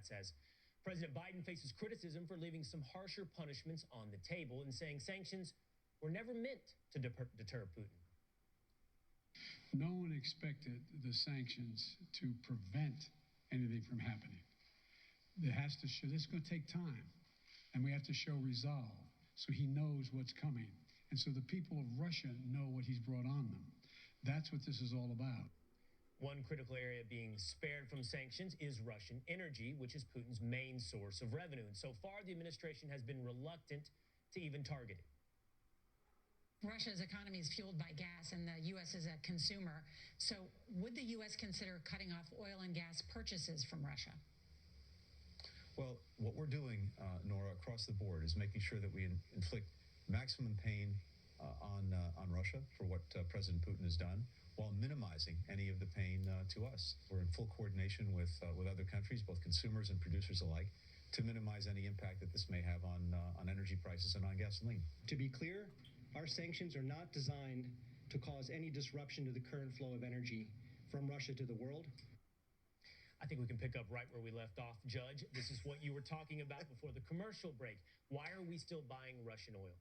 Democrats as President Biden faces criticism for leaving some harsher punishments on the table and saying sanctions were never meant to deter Putin. No one expected the sanctions to prevent anything from happening. It has to show, this is going to take time, and we have to show resolve so he knows what's coming. And so the people of Russia know what he's brought on them. That's what this is all about. One critical area being spared from sanctions is Russian energy, which is Putin's main source of revenue. And so far, the administration has been reluctant to even target it. Russia's economy is fueled by gas, and the U.S. is a consumer. So would the U.S. consider cutting off oil and gas purchases from Russia? Well, what we're doing, Nora, across the board is making sure that we inflict maximum pain on Russia for what President Putin has done, while minimizing any of the pain to us. We're in full coordination with other countries, both consumers and producers alike, to minimize any impact that this may have on energy prices and on gasoline. To be clear, our sanctions are not designed to cause any disruption to the current flow of energy from Russia to the world. I think we can pick up right where we left off, Judge. This is what you were talking about before the commercial break. Why are we still buying Russian oil?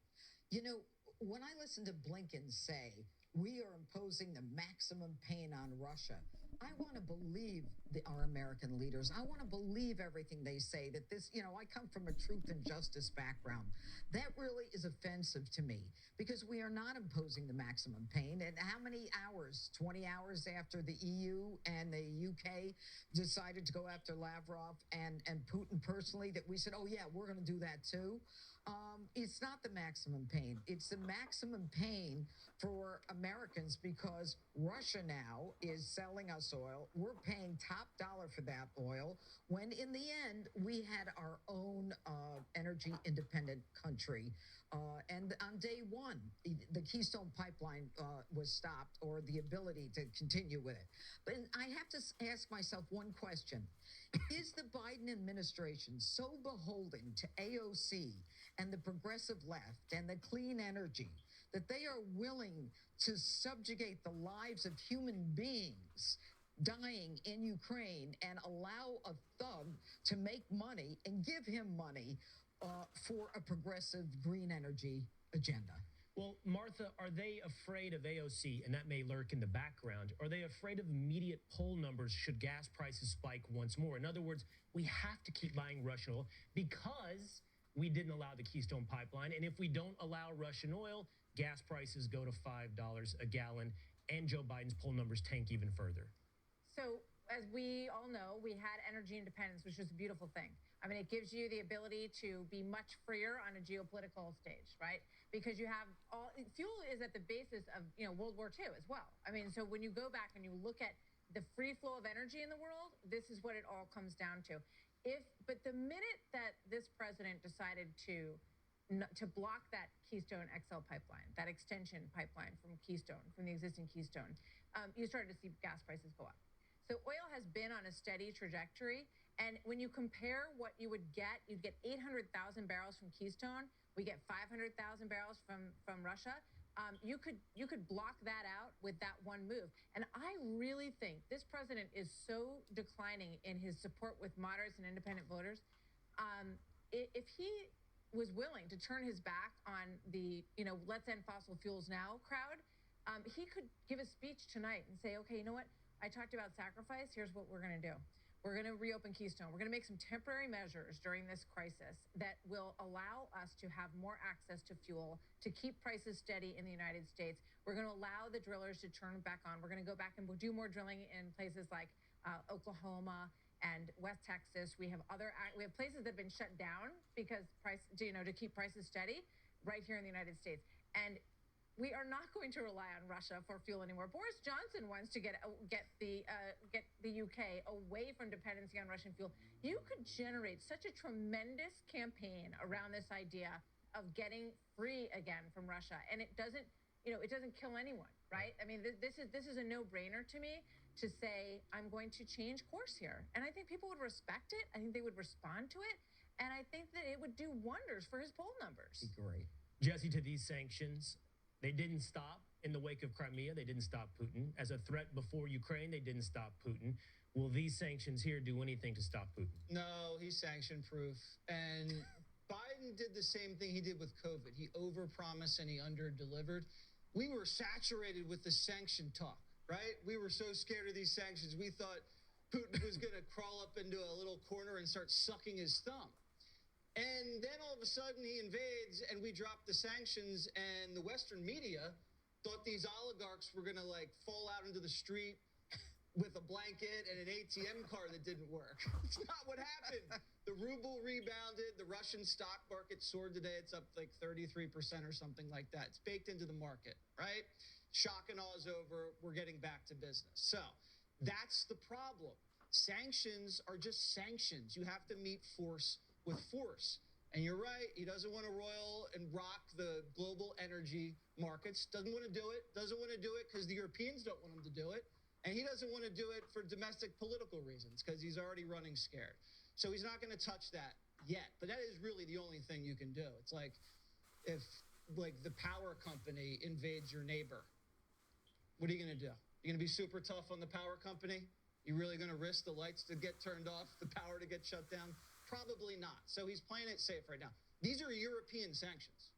You know, when I listen to Blinken say, we are imposing the maximum pain on Russia, I want to believe our American leaders. I want to believe everything they say, that this, you know, I come from a truth and justice background. That really is offensive to me, because we are not imposing the maximum pain. And how many hours, 20 hours after the EU and the UK decided to go after Lavrov and Putin personally, that we said, oh yeah, we're going to do that too. It's not the maximum pain. It's the maximum pain for Americans, because Russia now is selling us oil. We're paying top dollar for that oil, when in the end, we had our own energy independent country. And on day one, the Keystone Pipeline was stopped, or the ability to continue with it. But I have to ask myself one question. Is the Biden administration so beholden to AOC and the progressive left and the clean energy that they are willing to subjugate the lives of human beings dying in Ukraine and allow a thug to make money and give him money for a progressive green energy agenda? Well, Martha, are they afraid of AOC, and that may lurk in the background? Are they afraid of immediate poll numbers should gas prices spike once more? In other words, we have to keep buying Russian oil because we didn't allow the Keystone Pipeline. And if we don't allow Russian oil, gas prices go to $5 a gallon, and Joe Biden's poll numbers tank even further. So, as we all know, we had energy independence, which was a beautiful thing. I mean, it gives you the ability to be much freer on a geopolitical stage, right? Because you have fuel is at the basis of, World War II as well. I mean, so when you go back and you look at the free flow of energy in the world, this is what it all comes down to. But the minute that this president decided to block that Keystone XL pipeline, that extension pipeline from Keystone, from the existing Keystone, you started to see gas prices go up. So oil has been on a steady trajectory. And when you compare what you would get, you'd get 800,000 barrels from Keystone. We get 500,000 barrels from Russia. You could block that out with that one move. And I really think this president is so declining in his support with moderates and independent voters. If he was willing to turn his back on the, let's end fossil fuels now crowd, he could give a speech tonight and say, okay, you know what? I talked about sacrifice. Here's what we're going to do. We're going to reopen Keystone. We're going to make some temporary measures during this crisis that will allow us to have more access to fuel, to keep prices steady in the United States. We're going to allow the drillers to turn back on. We're going to go back and we'll do more drilling in places like Oklahoma and West Texas. We have places that have been shut down because to keep prices steady right here in the United States. And we are not going to rely on Russia for fuel anymore. Boris Johnson wants to get the UK away from dependency on Russian fuel. You could generate such a tremendous campaign around this idea of getting free again from Russia, and it doesn't kill anyone, right? I mean, this is a no-brainer to me to say I'm going to change course here, and I think people would respect it. I think they would respond to it, and I think that it would do wonders for his poll numbers. Great, Jesse, to these sanctions. They didn't stop in the wake of Crimea. They didn't stop Putin. As a threat before Ukraine, they didn't stop Putin. Will these sanctions here do anything to stop Putin? No, he's sanction proof. And Biden did the same thing he did with COVID. He overpromised and he underdelivered. We were saturated with the sanction talk, right? We were so scared of these sanctions. We thought Putin was going to crawl up into a little corner and start sucking his thumb. And then all of a sudden he invades and we drop the sanctions, and the Western media thought these oligarchs were going to like fall out into the street with a blanket and an ATM card that didn't work. It's not what happened. The ruble rebounded. The Russian stock market soared today. It's up like 33% or something like that. It's baked into the market, right? Shock and awe is over. We're getting back to business. So that's the problem. Sanctions are just sanctions. You have to meet force with force. And you're right. He doesn't want to roil and rock the global energy markets. Doesn't want to do it. Doesn't want to do it because the Europeans don't want him to do it. And he doesn't want to do it for domestic political reasons because he's already running scared. So he's not going to touch that yet. But that is really the only thing you can do. It's like if like the power company invades your neighbor, what are you going to do? You're going to be super tough on the power company? You really going to risk the lights to get turned off, the power to get shut down? Probably not. So he's playing it safe right now. These are European sanctions.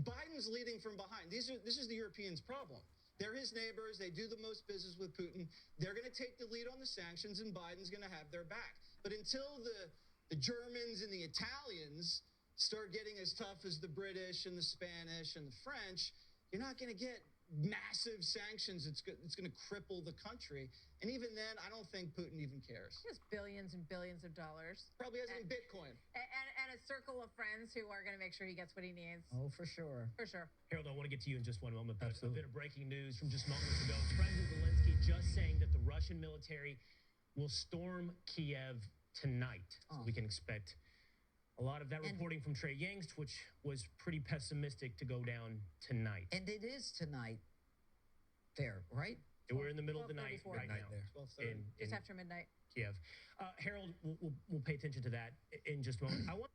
Biden's leading from behind. This is the Europeans' problem. They're his neighbors. They do the most business with Putin. They're going to take the lead on the sanctions, and Biden's going to have their back. But until the Germans and the Italians start getting as tough as the British and the Spanish and the French, you're not going to get massive sanctions. It's going to cripple the country. And even then, I don't think Putin even cares. He has billions and billions of dollars. Probably has any Bitcoin. And a circle of friends who are going to make sure he gets what he needs. Oh, for sure. For sure. Harold, I want to get to you in just one moment. But a bit of breaking news from just moments ago. President Zelensky just saying that the Russian military will storm Kiev tonight. So we can expect a lot of that reporting from Trey Yangst, which was pretty pessimistic to go down tonight. And it is tonight there, right? We're in the middle of the night 12:34. right now. In Just after midnight. Kiev. Harold, we'll pay attention to that in just a moment. I want